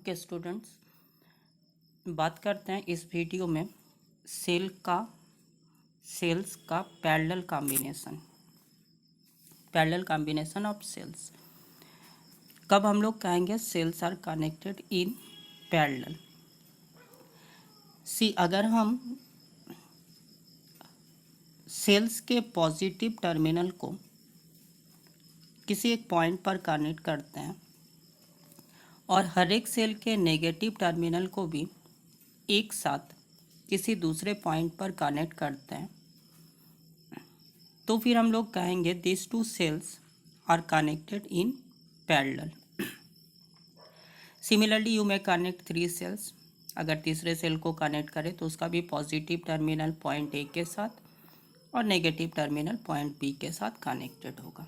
Okay students, बात करते हैं इस वीडियो में सेल्स का पैरेलल कॉम्बिनेशन ऑफ सेल्स। कब हम लोग कहेंगे cells are connected in parallel. See, अगर हम सेल्स के पॉजिटिव टर्मिनल को किसी एक पॉइंट पर कनेक्ट करते हैं और हर एक सेल के नेगेटिव टर्मिनल को भी एक साथ किसी दूसरे पॉइंट पर कनेक्ट करते हैं, तो फिर हम लोग कहेंगे this two cells are connected in parallel. Similarly you may connect three cells. अगर तीसरे सेल को कनेक्ट करें तो उसका भी पॉजिटिव टर्मिनल पॉइंट ए के साथ और नेगेटिव टर्मिनल पॉइंट बी के साथ कनेक्टेड होगा।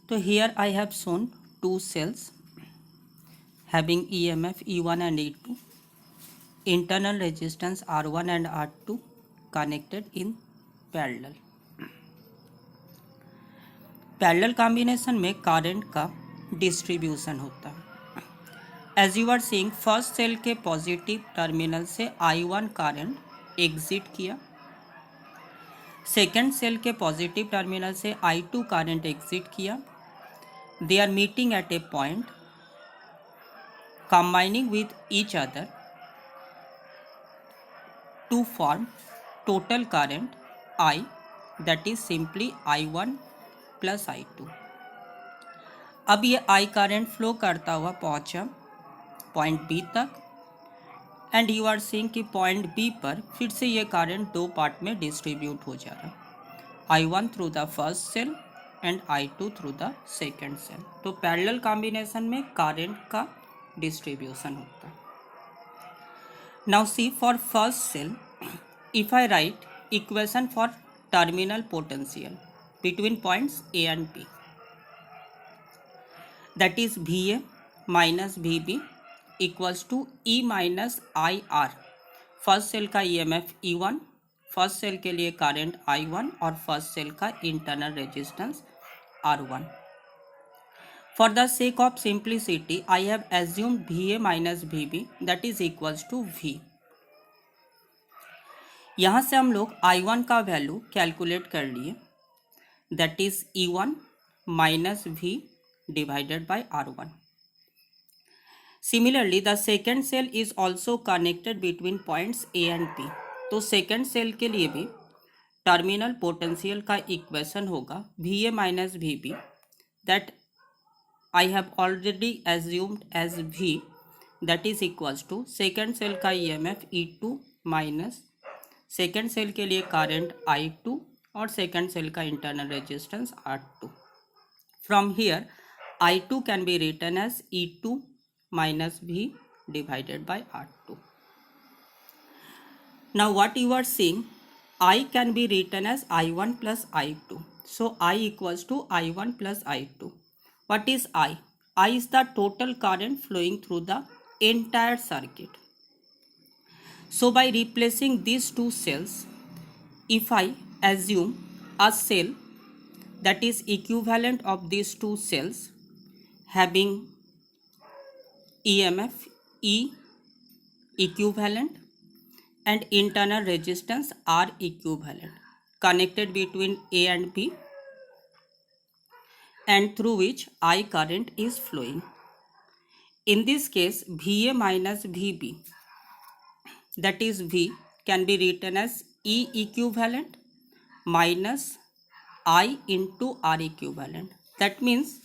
तो here I have shown two cells having EMF E1 and E2, internal resistance R1 and R2 connected in parallel. Parallel combination में करंट का distribution होता है। As you are seeing, first cell के positive terminal से I1 current exit किया, second cell के positive terminal से I2 current exit किया। They are meeting at a point, combining with each other to form total current I, that is simply I1 plus I2. अब ये I current flow करता हुआ पहुंचा point B तक, and you are seeing कि point B पर फिर से ये करंट दो पार्ट में डिस्ट्रीब्यूट हो जा रहा है, I1 through the first cell and I2 through the second cell. तो पैरेलल कॉम्बिनेशन में करंट का डिस्ट्रीब्यूशन होता है। Now see, for first cell if I write equation for terminal potential between points A and B, that is VA minus VB equals to E minus IR। First cell का EMF E1, first cell के लिए current I1 और first cell का internal resistance R1। For the sake of simplicity, I have assumed VA minus VB that is equals to V। यहाँ से हम लोग I1 का वैल्यू कैलकुलेट कर लिए, that is E1 minus V divided by R1। Similarly, the second cell is also connected between points A and B। तो second cell के लिए भी टर्मिनल पोटेंशियल का इक्वेशन होगा VA minus VB, that I have already assumed as V, that is equals to second cell का EMF E2 minus second cell के लिए current I2 और सेकेंड सेल का internal resistance R2। From here I2 can be written as E2 minus V divided by R2। Now what you are seeing, I can be written as I1 plus I2. So I equals to I1 plus I2. What is I? I is the total current flowing through the entire circuit. So by replacing these two cells, if I assume a cell that is equivalent of these two cells having EMF E equivalent and internal resistance are equivalent, connected between A and B, and through which I current is flowing. In this case, VA minus VB, that is V, can be written as E equivalent minus I into R equivalent. That means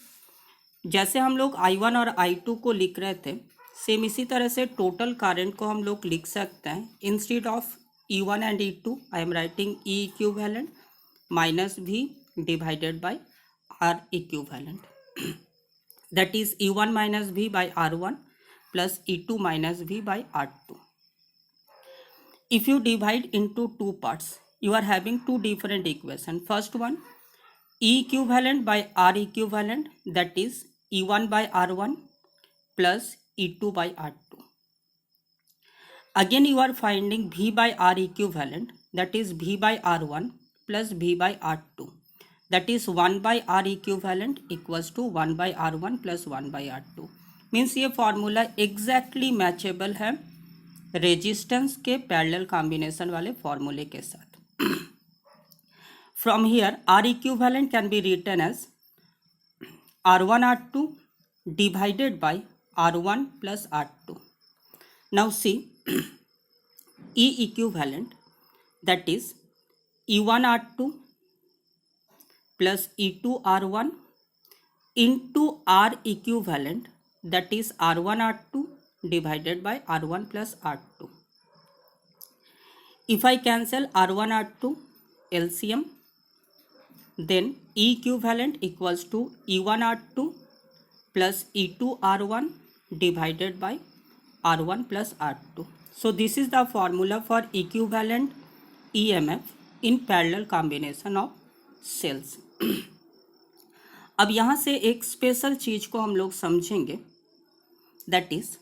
जैसे हम लोग I1 और I2 को लिख रहे थे, same इसी तरह से टोटल करंट को हम लोग लिख सकते हैं। Instead of E1 and E2 I am writing E equivalent minus V divided by R equivalent, that is E1 minus V by R1 plus E2 minus V by R2। If you divide into two parts, you are having two different equation. First one E equivalent by R equivalent, that is E1 by R1 plus E2 by R2. Again you are finding V by R equivalent, that is V by R1 plus V by R2, that is 1 by R equivalent equals to 1 by R1 plus 1 by R2. Means ये formula exactly matchable है resistance के parallel combination वाले फॉर्मूले के साथ। From here R equivalent can be written as R1 R2 divided by R1 plus R2. Now see E equivalent, that is E1 R2 plus E2 R1 into R equivalent, that is R1 R2 divided by R1 plus R2. If I cancel R1 R2 LCM, then E equivalent equals to E1 R2 plus E2 R1 divided by R1 plus R2. So this is the formula for equivalent EMF in parallel combination of cells. अब यहाँ से एक special चीज को हम लोग समझेंगे, that is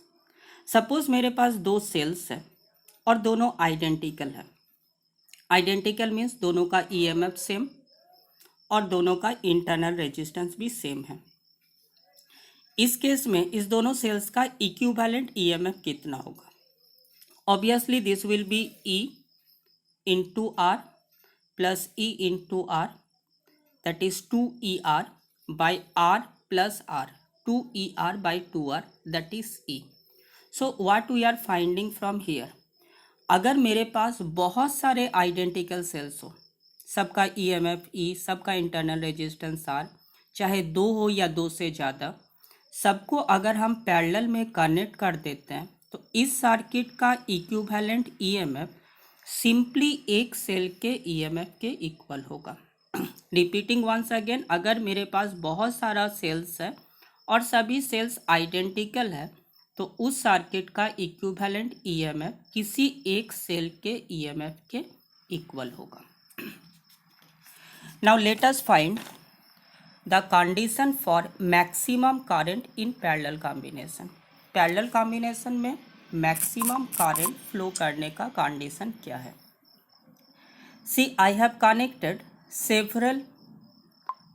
suppose मेरे पास दो सेल्स है और दोनों आइडेंटिकल है। आइडेंटिकल मीन्स दोनों का EMF सेम और दोनों का इंटरनल रेजिस्टेंस भी सेम है। इस केस में इस दोनों सेल्स का इक्विवेलेंट EMF कितना होगा? Obviously this will be E into R plus E into R, that is 2ER by R plus R, 2ER by 2R, that is E. So what we are finding from here, अगर मेरे पास बहुत सारे identical sales हो, सबका EMF E, सबका internal resistance R, चाहे दो हो या दो से ज़्यादा, सबको अगर हम पैरेलल में कनेक्ट कर देते हैं तो इस सर्किट का इक्विवेलेंट EMF सिंपली एक सेल के EMF के इक्वल होगा। रिपीटिंग वंस अगेन, अगर मेरे पास बहुत सारा सेल्स है और सभी सेल्स आइडेंटिकल है तो उस सर्किट का इक्विवेलेंट EMF किसी एक सेल के EMF के इक्वल होगा। Now let us find the condition for maximum current in parallel combination. Parallel combination में मैक्सिमम करंट फ्लो करने का कंडीशन क्या है? See, I have connected several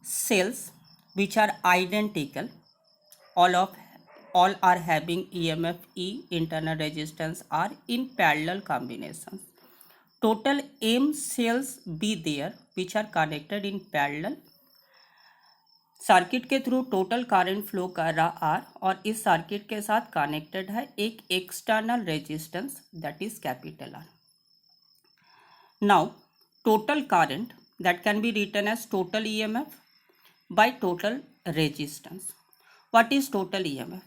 cells which are identical, all are having EMF E, internal resistance R in parallel combinations. Total M cells be there which are connected in parallel. Circuit के through total current flow कर रहा R और इस circuit के साथ connected है एक external resistance, that is capital R. Now total current that can be written as total EMF by total resistance. What is total EMF?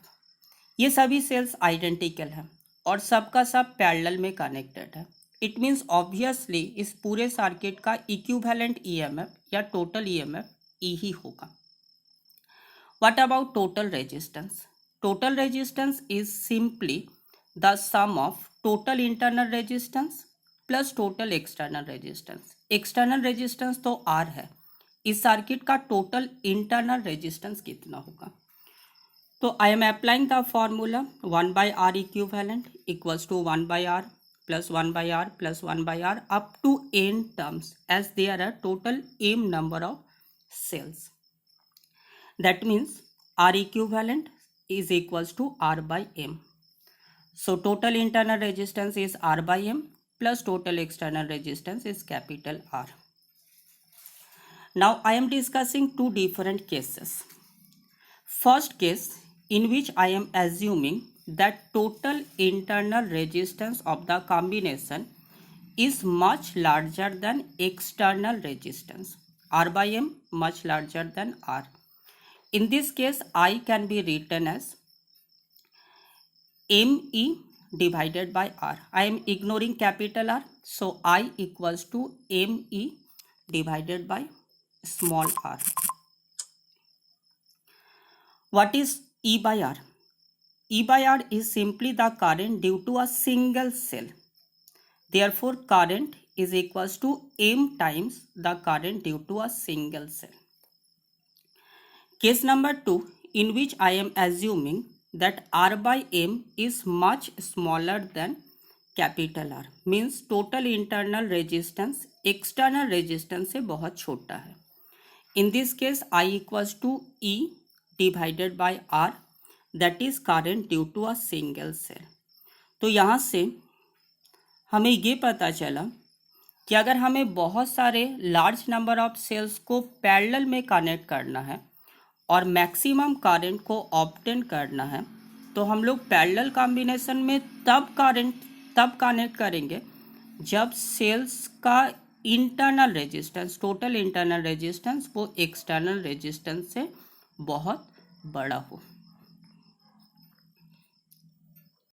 ये सभी सेल्स आइडेंटिकल है और सबका सब पैरेलल में कनेक्टेड है। इट मीन्स ऑब्वियसली इस पूरे सर्किट का इक्विवेलेंट EMF या टोटल EMF E ही होगा। What about total resistance? Total resistance is simply the sum of total internal resistance plus total external resistance. External resistance तो R है, इस circuit का total internal resistance कितना होगा? तो I am applying the formula 1 by R equivalent equals to 1 by R plus 1 by R plus 1 by R up to n terms as there are total m number of cells. That means R equivalent is equals to R by m. So total internal resistance is R by m plus total external resistance is capital R. Now I am discussing two different cases. First case in which I am assuming that total internal resistance of the combination is much larger than external resistance. R by m much larger than R. In this case I can be written as ME divided by R. I am ignoring capital R, so I equals to ME divided by small r. What is E by R? E by R is simply the current due to a single cell. Therefore, current is equals to M times the current due to a single cell. Case number 2, in which I am assuming that R by M is much smaller than capital R, means total internal resistance external resistance से बहुत छोटा है. In this case I equals to E divided by R. That is current due to a single cell. तो यहाँ से हमें ये पता चला कि अगर हमें बहुत सारे लार्ज नंबर ऑफ सेल्स को पैरेलल में कनेक्ट करना है और मैक्सिमम करंट को ऑब्टेन करना है, तो हम लोग पैरेलल कॉम्बिनेशन में तब कनेक्ट करेंगे जब सेल्स का internal resistance, total internal resistance, वो एक्सटर्नल रेजिस्टेंस से बहुत बड़ा हो।